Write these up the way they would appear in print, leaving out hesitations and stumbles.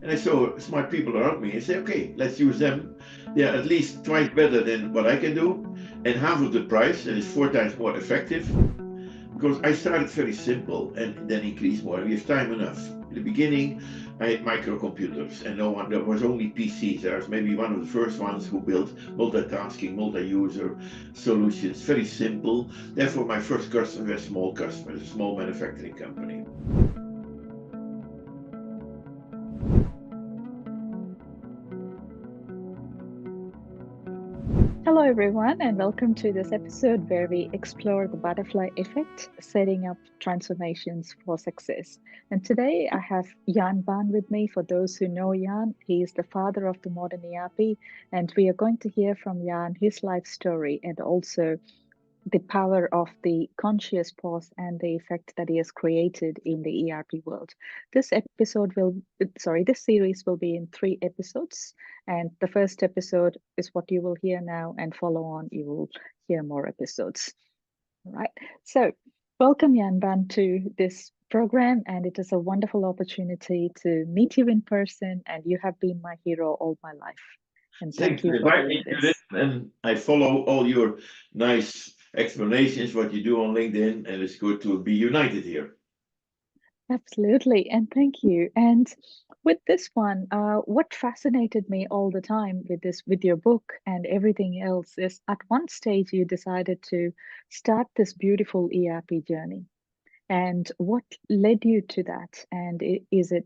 And I saw smart people around me and say, okay, let's use them. They are at least twice better than what I can do and half of the price, and it's 4 times more effective. Because I started very simple and then increased more. We have time enough. In the beginning, I had microcomputers, and no one. There was only PCs. I was maybe one of the first ones who built multitasking, multi-user solutions. Very simple. Therefore, my first customers were small customers, a small manufacturing company. Hello, everyone, and welcome to this episode where we explore the butterfly effect, setting up transformations for success. And today I have Jan Baan with me. For those who know Jan, he is the father of the modern ERP, and we are going to hear from Jan his life story and also the power of the conscious pause and the effect that he has created in the ERP world. This series will be in 3 episodes. And the first episode is what you will hear now, and follow on, you will hear more episodes. All right. So, welcome, Jan Van, to this program. And it is a wonderful opportunity to meet you in person. And you have been my hero all my life. And Thanks thank for you for inviting doing me to this, this. and I follow all your nice explanations, what you do on LinkedIn, and it's good to be united here. Absolutely, and thank you. And with this one, what fascinated me all the time with with your book and everything else, is at one stage you decided to start this beautiful ERP journey. And what led you to that? And is it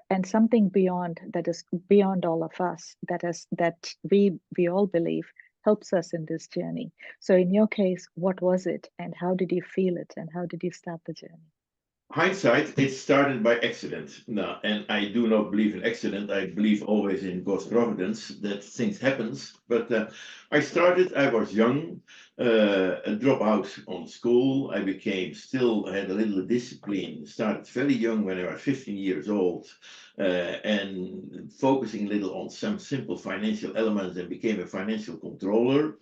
and something beyond that is beyond all of us that we all believe helps us in this journey. So in your case, what was it, and how did you feel it, and how did you start the journey? Hindsight, it started by accident. No, and I do not believe in accident. I believe always in God's providence that things happens. But I was young, a dropout on school. I became still had a little discipline. Started very young when I was 15 years old, and focusing a little on some simple financial elements, and became a financial controller.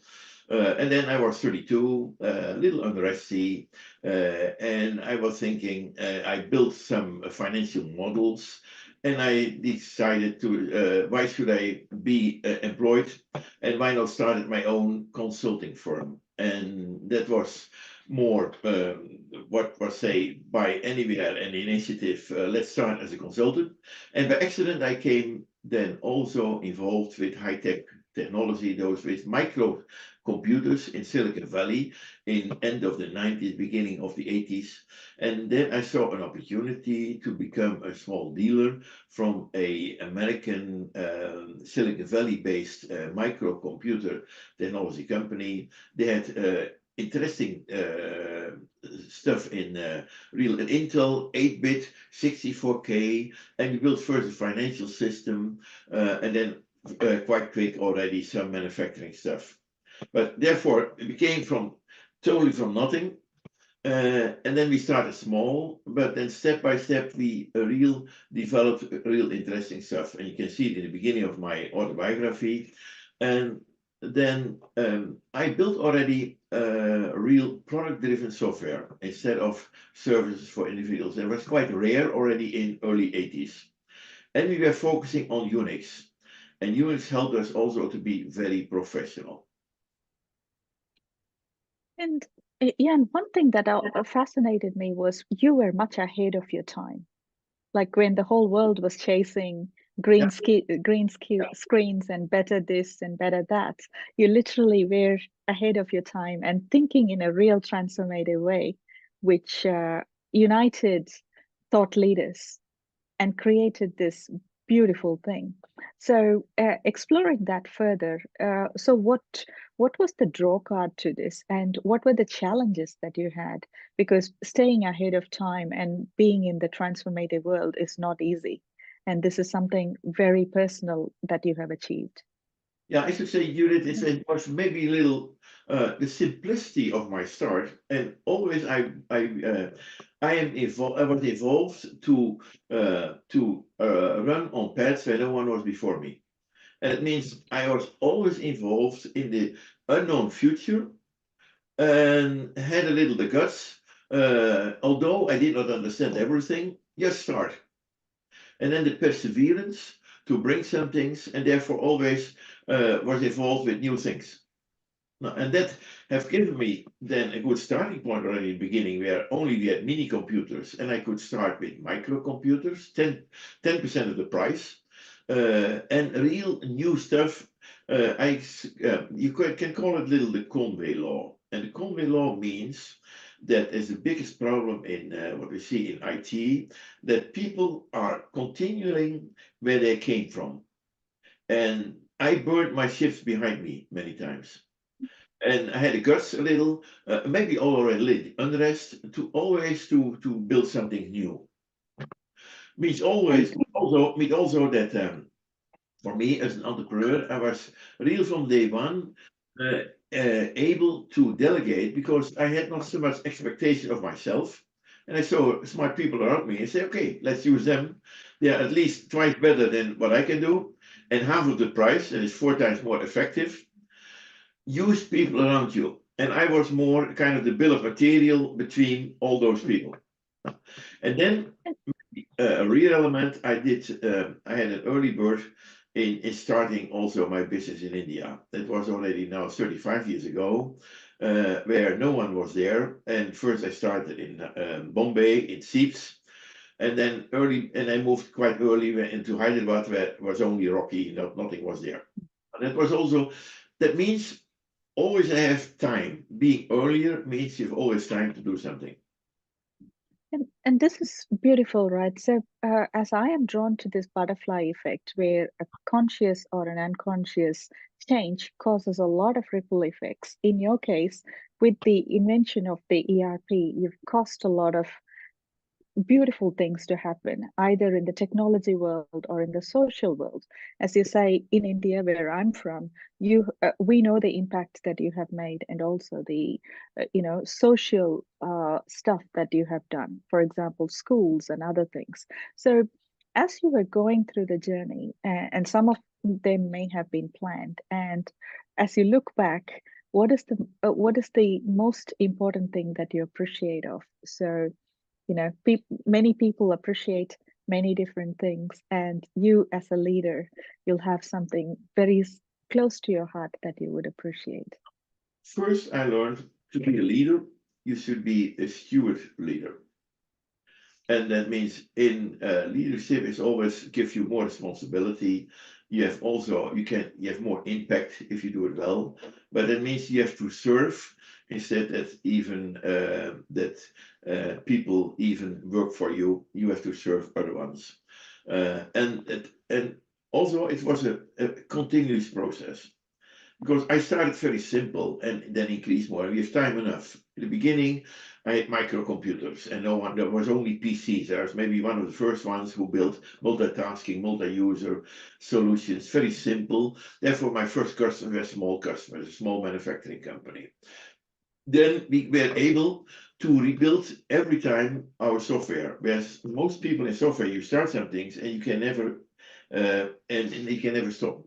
And then I was 32, a little under SC, and I was thinking, I built some financial models, and I decided to, why should I be employed, and why not start my own consulting firm? And that was more what was say by anywhere an initiative. Let's start as a consultant, and by accident I came then also involved with high tech technology, those with microcomputers in Silicon Valley in end of the 90s, beginning of the 80s. And then I saw an opportunity to become a small dealer from a American Silicon Valley based microcomputer technology company. They had interesting stuff in real Intel 8-bit 64K, and we built first a financial system, and then quite quick already some manufacturing stuff. But therefore, it became from totally from nothing. And then we started small, but then step by step we developed real interesting stuff. And you can see it in the beginning of my autobiography. And then I built already real product-driven software instead of services for individuals. And it was quite rare already in early 80s. And we were focusing on Unix. And Unix helped us also to be very professional. And yeah, and one thing that fascinated me was you were much ahead of your time. Like when the whole world was chasing Yeah. screens and better this and better that, you literally were ahead of your time and thinking in a real transformative way, which united thought leaders and created this beautiful thing. So exploring that further, so what was the draw card to this, and what were the challenges that you had? Because staying ahead of time and being in the transformative world is not easy, and this is something very personal that you have achieved. Yeah, I should say, Judith, it was maybe a little the simplicity of my start, and always I am involved. I was involved to run on paths where no one was before me, and it means I was always involved in the unknown future and had a little the guts. Although I did not understand everything, just start. and then the perseverance to bring some things, and therefore always was involved with new things. Now, and that have given me then a good starting point already in the beginning, where only we had mini computers, and I could start with microcomputers, 10% of the price, and real new stuff. You can call it little the Conway law, and the Conway law means that is the biggest problem in what we see in IT, that people are continuing where they came from, and I burned my ships behind me many times. And I had the guts a little, maybe already a little unrest, to always to build something new. Means always also that for me as an entrepreneur, I was real from day one able to delegate because I had not so much expectation of myself. And I saw smart people around me and say, okay, let's use them. They are at least twice better than what I can do and half of the price, and it's 4 times more effective. Use people around you. And I was more kind of the bill of material between all those people. And then a real element I did, I had an early birth in starting also my business in India. That was already now 35 years ago, where no one was there. And first I started in Bombay, in Seeps. And then I moved quite early into Hyderabad, where it was only rocky, nothing was there. And that means always I have time. Being earlier means you have always time to do something. And this is beautiful, right? So, as I am drawn to this butterfly effect, where a conscious or an unconscious change causes a lot of ripple effects. In your case, with the invention of the ERP, you've caused a lot of beautiful things to happen, either in the technology world or in the social world. As you say, in India, where I'm from, we know the impact that you have made, and also the social stuff that you have done. For example, schools and other things. So, as you were going through the journey, and some of them may have been planned, and as you look back, what is the most important thing that you appreciate of? So many people appreciate many different things, and you as a leader, you'll have something very close to your heart that you would appreciate. First, I learned to be a leader, you should be a steward leader. And that means in leadership is always give you more responsibility. You have more impact if you do it well, but that means you have to serve instead that even people even work for you. You have to serve other ones, and also it was a continuous process. Because I started very simple and then increased more. We have time enough. In the beginning, I had microcomputers and there was only PCs. I was maybe one of the first ones who built multitasking, multi-user solutions, very simple. Therefore, my first customers were small customers, a small manufacturing company. Then we were able to rebuild every time our software. Whereas most people in software, you start some things and you can never, and you can never stop.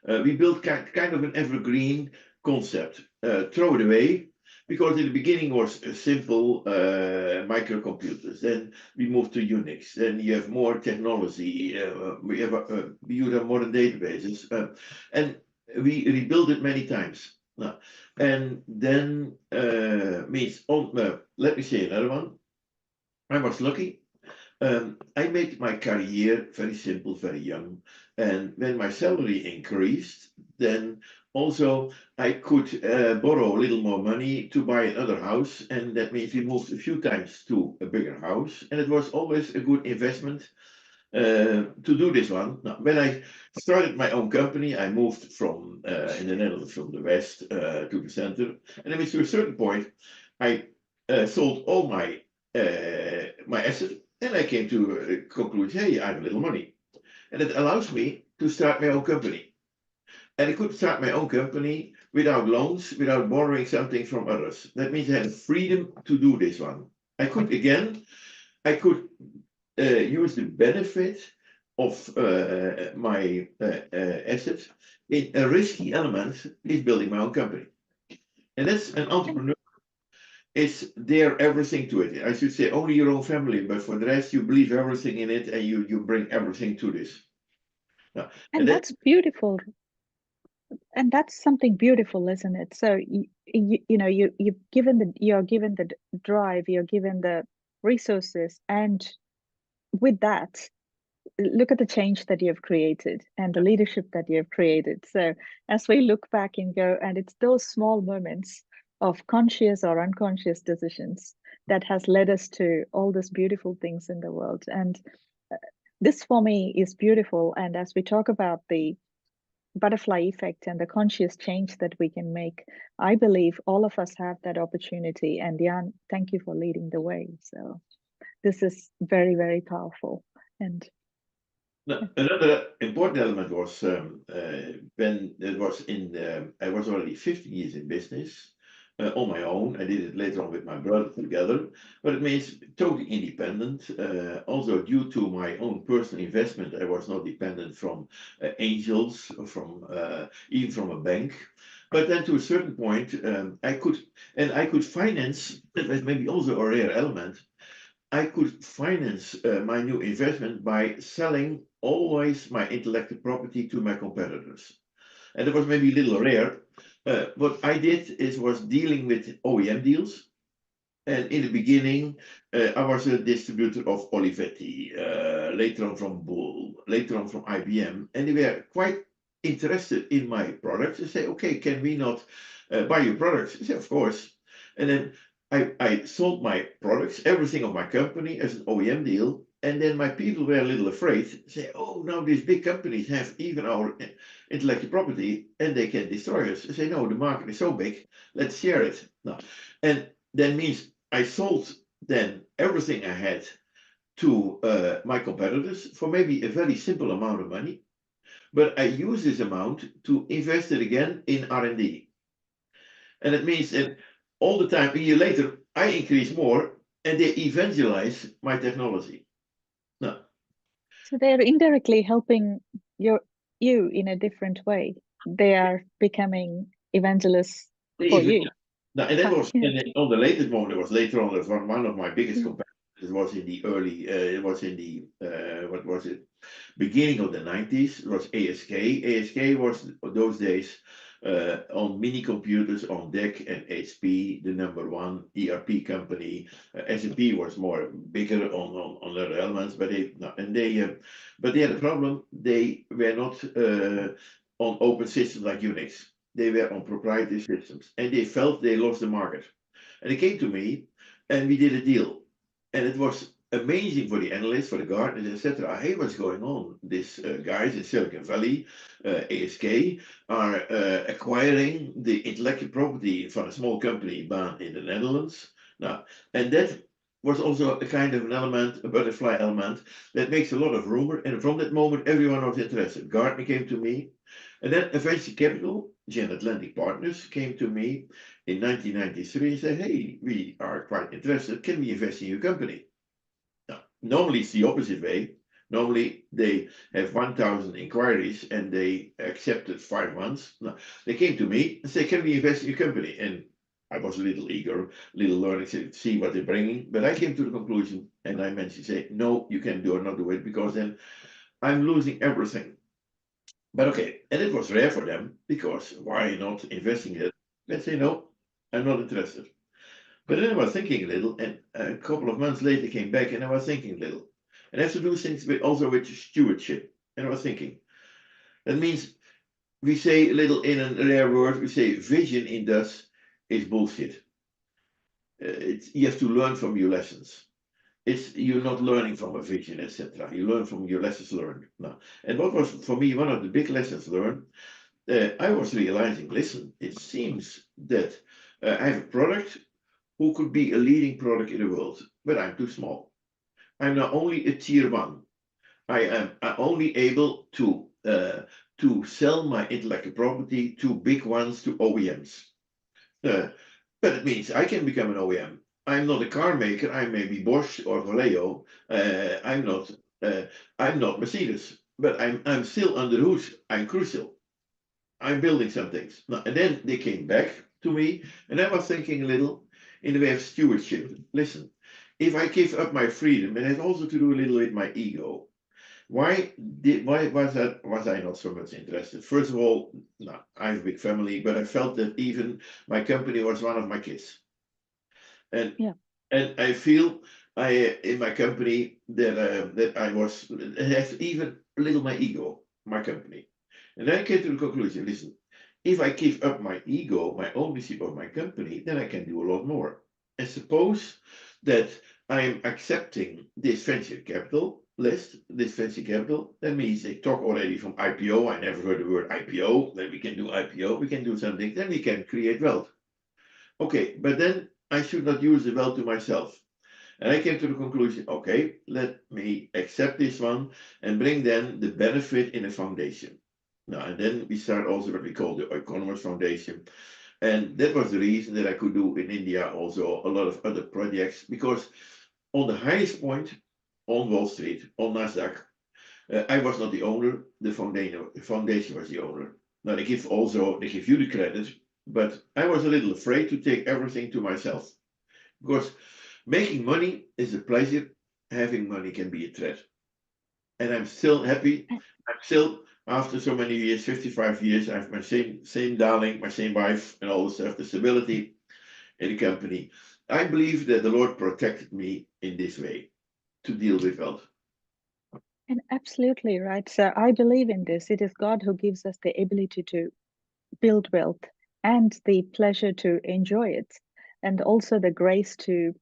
We built kind of an evergreen concept. Throw it away, because in the beginning was simple microcomputers. Then we moved to Unix. Then you have more technology. We use modern databases, and we rebuilt it many times. And then let me say another one. I was lucky. I made my career very simple, very young. And when my salary increased, then also I could borrow a little more money to buy another house. And that means we moved a few times to a bigger house. And it was always a good investment to do this one. Now, when I started my own company, I moved from in the Netherlands from the west to the center. And then to a certain point, I sold all my assets. And I came to a conclusion, hey, I have a little money. And it allows me to start my own company. And I could start my own company without loans, without borrowing something from others. That means I had freedom to do this one. I could use the benefit of my assets. A risky element is building my own company. And that's an entrepreneur. it's there everything to it. I should say only your own family, but for the rest, you believe everything in it, and you bring everything to this. Now, And that's beautiful. And that's something beautiful, isn't it? So you know you're given the drive, you're given the resources, and with that, look at the change that you've created and the leadership that you've created. So as we look back and go, and it's those small moments of conscious or unconscious decisions that has led us to all these beautiful things in the world. And this for me is beautiful. And as we talk about the butterfly effect and the conscious change that we can make, I believe all of us have that opportunity. And Jan, thank you for leading the way. So this is very, very powerful. And another important element was when it was I was already 50 years in business on my own. I did it later on with my brother together, but it means totally independent. Also, due to my own personal investment, I was not dependent from angels or from even from a bank. But then to a certain point, I could finance. That was maybe also a rare element. I could finance my new investment by selling always my intellectual property to my competitors. And it was maybe a little rare. What I did was dealing with OEM deals. And in the beginning, I was a distributor of Olivetti, later on from Bull, later on from IBM, and they were quite interested in my products. They say, okay, can we not buy your products? I say, of course. And then I sold my products, everything of my company as an OEM deal. And then my people were a little afraid, say, oh, now these big companies have even our intellectual property and they can destroy us. I say, no, the market is so big, let's share it. No. And that means I sold then everything I had to my competitors for maybe a very simple amount of money, but I use this amount to invest it again in R&D. And it means that all the time, a year later, I increase more and they evangelize my technology. No. so they're indirectly helping you in a different way. They are becoming evangelists for you. Now, and that was Yeah. and then on the latest moment. It was later on. It was one of my biggest competitors. It was in the early. It was in the what was it? Beginning of the 90s. It was ASK. ASK was those days on mini computers on deck, and HP the number one ERP company. SAP was more bigger on other elements, but they had a problem. They were not on open systems like Unix. They were on proprietary systems, and they felt they lost the market. And they came to me, and we did a deal. And it was amazing for the analysts, for the gardeners, etc. Hey, what's going on? These guys in Silicon Valley, ASK, are acquiring the intellectual property from a small company, Baan, in the Netherlands. Now, and that was also a kind of an element, a butterfly element, that makes a lot of rumor. And from that moment, everyone was interested. Gartner came to me, and then venture capital, Gen Atlantic Partners, came to me in 1993 and said, hey, we are quite interested. Can we invest in your company? Now, normally it's the opposite way. Normally they have 1,000 inquiries and they accepted 5 months. Now, they came to me and said, can we invest in your company? And I was a little eager, little learning to see what they're bringing. But I came to the conclusion, and I mentioned, say, no, you can do or not do it, because then I'm losing everything. But okay, and it was rare for them, because why not investing it? Let's say, no, I'm not interested. But then I was thinking a little, and a couple of months later came back, and I was thinking a little. And I have to do things also with stewardship. And I was thinking, that means we say a little in a rare word, we say vision in Dutch is bullshit. You have to learn from your lessons. You're not learning from a vision, etc. You learn from your lessons learned. Now, and what was for me one of the big lessons learned, I was realizing, listen, it seems that I have a product who could be a leading product in the world, but I'm too small. I'm now only a tier one. I am only able to sell my intellectual property to big ones, to OEMs. But it means I can become an OEM. I'm not a car maker. I may be Bosch or Vallejo. I'm not Mercedes, but I'm still under the hood. I'm crucial. I'm building some things. Now, and then they came back to me, and I was thinking a little. in the way of stewardship. Listen, if I give up my freedom, it has also to do a little with my ego. Why was I not so much interested? First of all, no, I have a big family, but I felt that even my company was one of my kids. And Yeah. and I feel in my company that I was, it has even a little my ego, my company. And then I came to the conclusion, listen, if I give up my ego, my ownership of my company, then I can do a lot more. And suppose that I am accepting this venture capital list, this venture capital, that means they talk already from IPO. I never heard the word IPO. Then we can do IPO, we can do something, then we can create wealth. Okay, but then I should not use the wealth to myself. And I came to the conclusion, okay, let me accept this one and bring then the benefit in a foundation. Now, and then we start also what we call the Economist Foundation. And that was the reason that I could do in India also a lot of other projects, because on the highest point on Wall Street, on Nasdaq, I was not the owner, the foundation was the owner. Now they give you the credit, but I was a little afraid to take everything to myself, because making money is a pleasure, having money can be a threat. And I'm still happy. I'm still, after so many years, 55 years, I have my same darling, my same wife, and all the stuff, the stability in the company. I believe that the Lord protected me in this way to deal with wealth. And absolutely right. So I believe in this. It is God who gives us the ability to build wealth and the pleasure to enjoy it, and also the grace to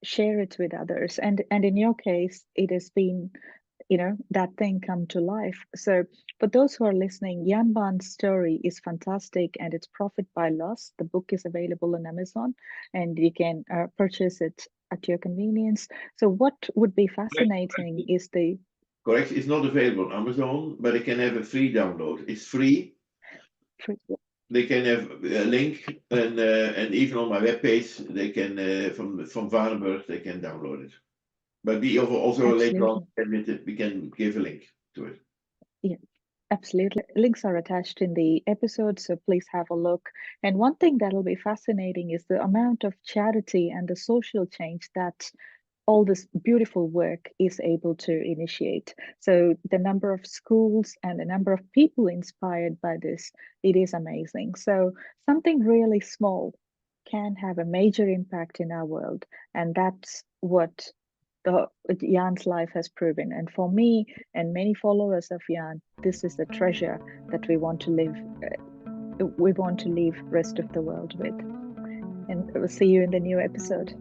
share it with others. And in your case, it has been, that thing come to life. So for those who are listening, Jan Baan's story is fantastic, and it's Profit by Loss. The book is available on Amazon, and you can purchase it at your convenience. So what would be fascinating is the Correct. It's not available on Amazon, but it can have a free download. It's free. They can have a link, and even on my webpage, they can from Varenburg, they can download it. But we also later on we can give a link to it. Yeah, absolutely. Links are attached in the episode, so please have a look. And one thing that'll be fascinating is the amount of charity and the social change that all this beautiful work is able to initiate. So the number of schools and the number of people inspired by this, it is amazing. So something really small can have a major impact in our world, and that's what Jan's life has proven. And for me and many followers of Jan, this is the treasure that we want to live. We want to leave rest of the world with. And we'll see you in the new episode.